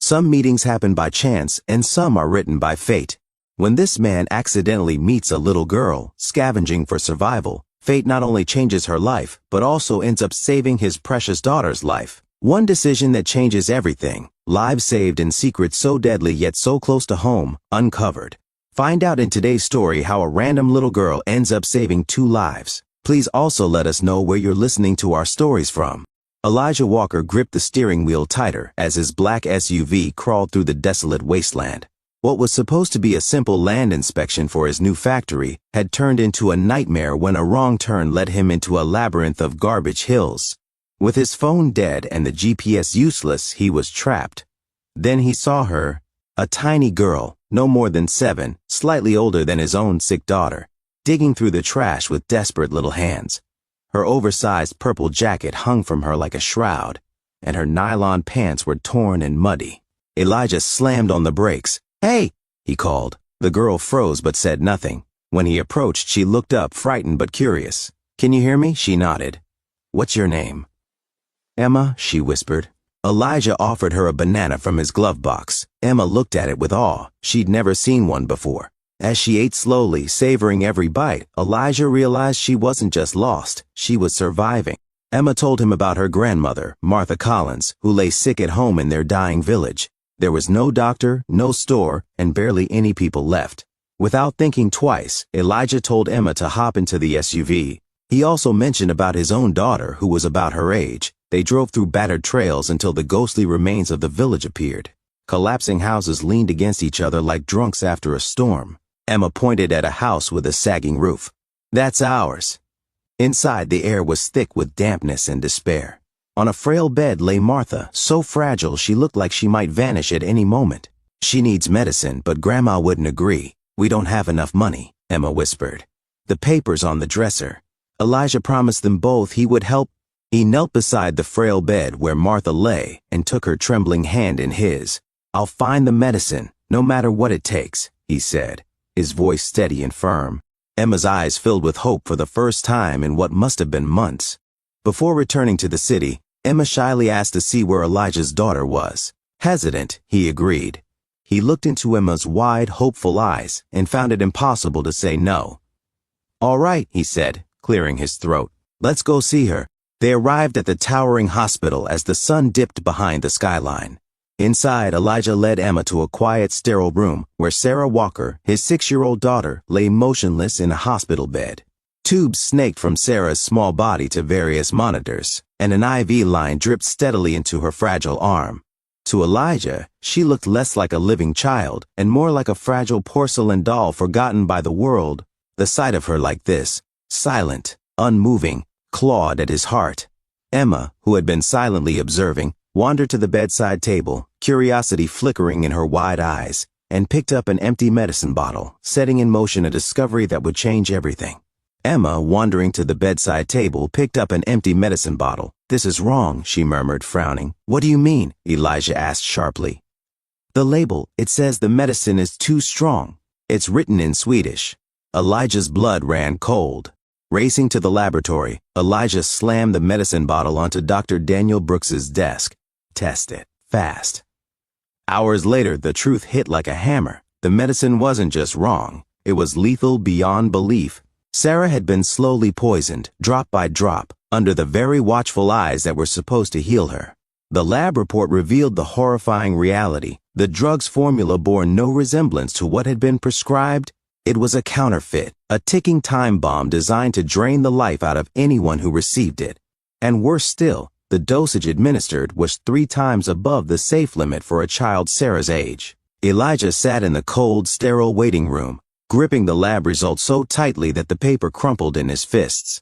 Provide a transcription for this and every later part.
Some meetings happen by chance and some are written by fate. When this man accidentally meets a little girl scavenging for survival, fate not only changes her life, but also ends up saving his precious daughter's life. One decision that changes everything. Lives saved in secrets so deadly yet so close to home, uncovered. Find out in today's story how a random little girl ends up saving 2 lives. Please also let us know where you're listening to our stories from. Elijah Walker gripped the steering wheel tighter as his black SUV crawled through the desolate wasteland. What was supposed to be a simple land inspection for his new factory had turned into a nightmare when a wrong turn led him into a labyrinth of garbage hills. With his phone dead and the GPS useless, he was trapped. Then he saw her, a tiny girl, no more than 7, slightly older than his own sick daughter, digging through the trash with desperate little hands. Her oversized purple jacket hung from her like a shroud, and her nylon pants were torn and muddy. Elijah slammed on the brakes. "Hey!" he called. The girl froze but said nothing. When he approached, she looked up, frightened but curious. "Can you hear me?" She nodded. "What's your name?" "Emma," she whispered. Elijah offered her a banana from his glove box. Emma looked at it with awe. She'd never seen one before. As she ate slowly, savoring every bite, Elijah realized she wasn't just lost, she was surviving. Emma told him about her grandmother, Martha Collins, who lay sick at home in their dying village. There was no doctor, no store, and barely any people left. Without thinking twice, Elijah told Emma to hop into the SUV. He also mentioned about his own daughter, who was about her age. They drove through battered trails until the ghostly remains of the village appeared. Collapsing houses leaned against each other like drunks after a storm. Emma pointed at a house with a sagging roof. "That's ours." Inside, the air was thick with dampness and despair. On a frail bed lay Martha, so fragile she looked like she might vanish at any moment. "She needs medicine, but Grandma wouldn't agree. We don't have enough money," Emma whispered. "The papers on the dresser." Elijah promised them both he would help. He knelt beside the frail bed where Martha lay and took her trembling hand in his. "I'll find the medicine, no matter what it takes," he said, his voice steady and firm. Emma's eyes filled with hope for the first time in what must have been months. Before returning to the city, Emma shyly asked to see where Elijah's daughter was. Hesitant, he agreed. He looked into Emma's wide, hopeful eyes and found it impossible to say no. "All right," he said, clearing his throat. "Let's go see her." They arrived at the towering hospital as the sun dipped behind the skyline. Inside, Elijah led Emma to a quiet, sterile room where Sarah Walker, his 6-year-old daughter, lay motionless in a hospital bed. Tubes snaked from Sarah's small body to various monitors, and an IV line dripped steadily into her fragile arm. To Elijah, she looked less like a living child and more like a fragile porcelain doll forgotten by the world. The sight of her like this, silent, unmoving, clawed at his heart. Emma, who had been silently observing, wandered to the bedside table, curiosity flickering in her wide eyes, and picked up an empty medicine bottle, setting in motion a discovery that would change everything. Emma, wandering to the bedside table, picked up an empty medicine bottle. "This is wrong," she murmured, frowning. "What do you mean?" Elijah asked sharply. "The label, it says the medicine is too strong. It's written in Swedish." Elijah's blood ran cold. Racing to the laboratory, Elijah slammed the medicine bottle onto Dr. Daniel Brooks's desk. "Test it, fast." Hours later, the truth hit like a hammer. The medicine wasn't just wrong, it was lethal beyond belief. Sarah had been slowly poisoned, drop by drop, under the very watchful eyes that were supposed to heal her. The lab report revealed the horrifying reality. The drug's formula bore no resemblance to what had been prescribed. It was a counterfeit, a ticking time bomb designed to drain the life out of anyone who received it. And worse still, the dosage administered was 3 times above the safe limit for a child Sarah's age. Elijah sat in the cold, sterile waiting room, gripping the lab results so tightly that the paper crumpled in his fists.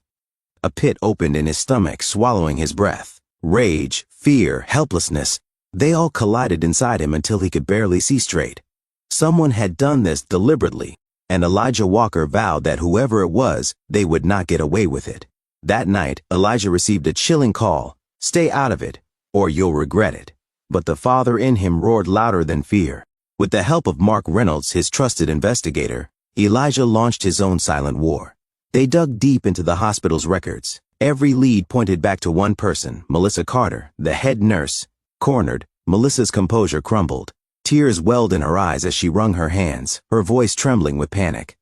A pit opened in his stomach, swallowing his breath. Rage, fear, helplessness, they all collided inside him until he could barely see straight. Someone had done this deliberately, and Elijah Walker vowed that whoever it was, they would not get away with it. That night, Elijah received a chilling call. "Stay out of it, or you'll regret it." But the father in him roared louder than fear. With the help of Mark Reynolds, his trusted investigator, Elijah launched his own silent war. They dug deep into the hospital's records. Every lead pointed back to one person, Melissa Carter, the head nurse. Cornered, Melissa's composure crumbled. Tears welled in her eyes as she wrung her hands, her voice trembling with panic.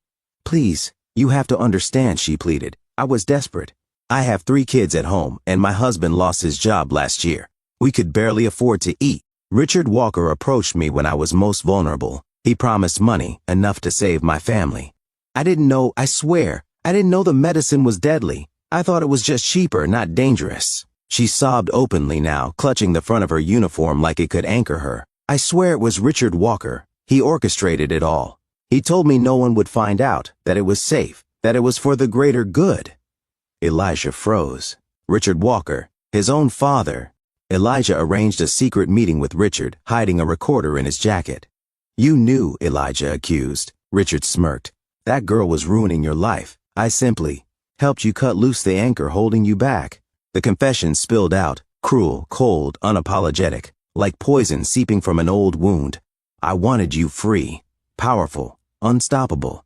"Please, you have to understand," she pleaded. "I was desperate. I have 3 kids at home, and my husband lost his job last year. We could barely afford to eat. Richard Walker approached me when I was most vulnerable. He promised money, enough to save my family. I swear, I didn't know the medicine was deadly. I thought it was just cheaper, not dangerous." She sobbed openly now, clutching the front of her uniform like it could anchor her. "I swear it was Richard Walker. He orchestrated it all. He told me no one would find out, that it was safe, that it was for the greater good." Elijah froze. Richard Walker, his own father. Elijah arranged a secret meeting with Richard, hiding a recorder in his jacket. "You knew," Elijah accused. Richard smirked. "That girl was ruining your life. I simply helped you cut loose the anchor holding you back." The confession spilled out, cruel, cold, unapologetic, like poison seeping from an old wound. "I wanted you free, powerful, unstoppable.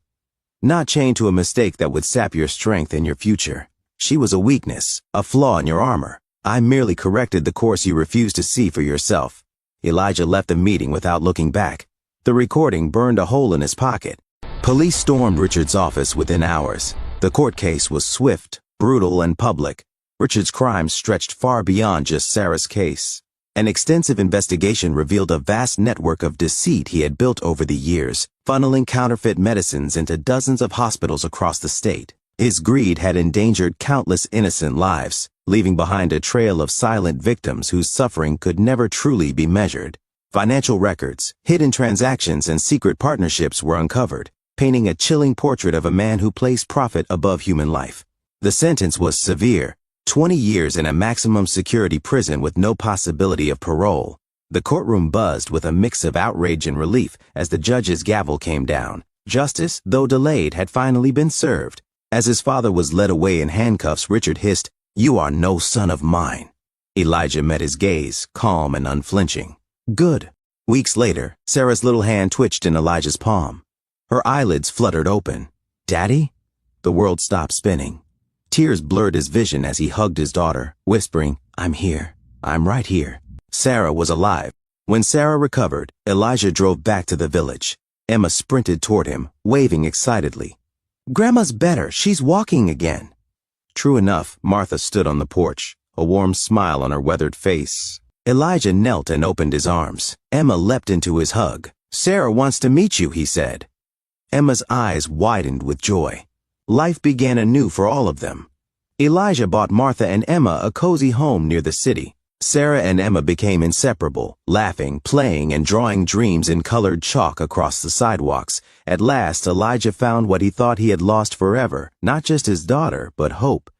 Not chained to a mistake that would sap your strength and your future. She was a weakness, a flaw in your armor. I merely corrected the course you refused to see for yourself." Elijah left the meeting without looking back. The recording burned a hole in his pocket. Police stormed Richard's office within hours. The court case was swift, brutal, and public. Richard's crimes stretched far beyond just Sarah's case. An extensive investigation revealed a vast network of deceit he had built over the years, funneling counterfeit medicines into dozens of hospitals across the state. His greed had endangered countless innocent lives, leaving behind a trail of silent victims whose suffering could never truly be measured. Financial records, hidden transactions, and secret partnerships were uncovered, painting a chilling portrait of a man who placed profit above human life. The sentence was severe: 20 years in a maximum security prison with no possibility of parole. The courtroom buzzed with a mix of outrage and relief as the judge's gavel came down. Justice, though delayed, had finally been served. As his father was led away in handcuffs, Richard hissed, "You are no son of mine." Elijah met his gaze, calm and unflinching. "Good." Weeks later, Sarah's little hand twitched in Elijah's palm. Her eyelids fluttered open. "Daddy?" The world stopped spinning. Tears blurred his vision as he hugged his daughter, whispering, "I'm here. I'm right here." Sarah was alive. When Sarah recovered, Elijah drove back to the village. Emma sprinted toward him, waving excitedly. "Grandma's better. She's walking again." True enough, Martha stood on the porch, a warm smile on her weathered face. Elijah knelt and opened his arms. Emma leapt into his hug. "Sarah wants to meet you," he said. Emma's eyes widened with joy. Life began anew for all of them. Elijah bought Martha and Emma a cozy home near the city. Sarah and Emma became inseparable, laughing, playing, and drawing dreams in colored chalk across the sidewalks. At last, Elijah found what he thought he had lost forever, not just his daughter, but hope.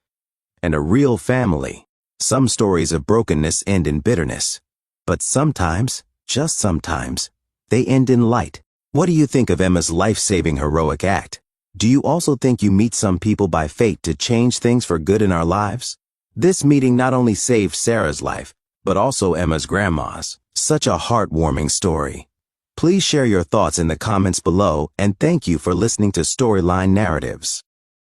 And a real family. Some stories of brokenness end in bitterness. But sometimes, just sometimes, they end in light. What do you think of Emma's life-saving heroic act? Do you also think you meet some people by fate to change things for good in our lives? This meeting not only saved Sarah's life, but also Emma's grandma's. Such a heartwarming story. Please share your thoughts in the comments below, and thank you for listening to Storyline Narratives.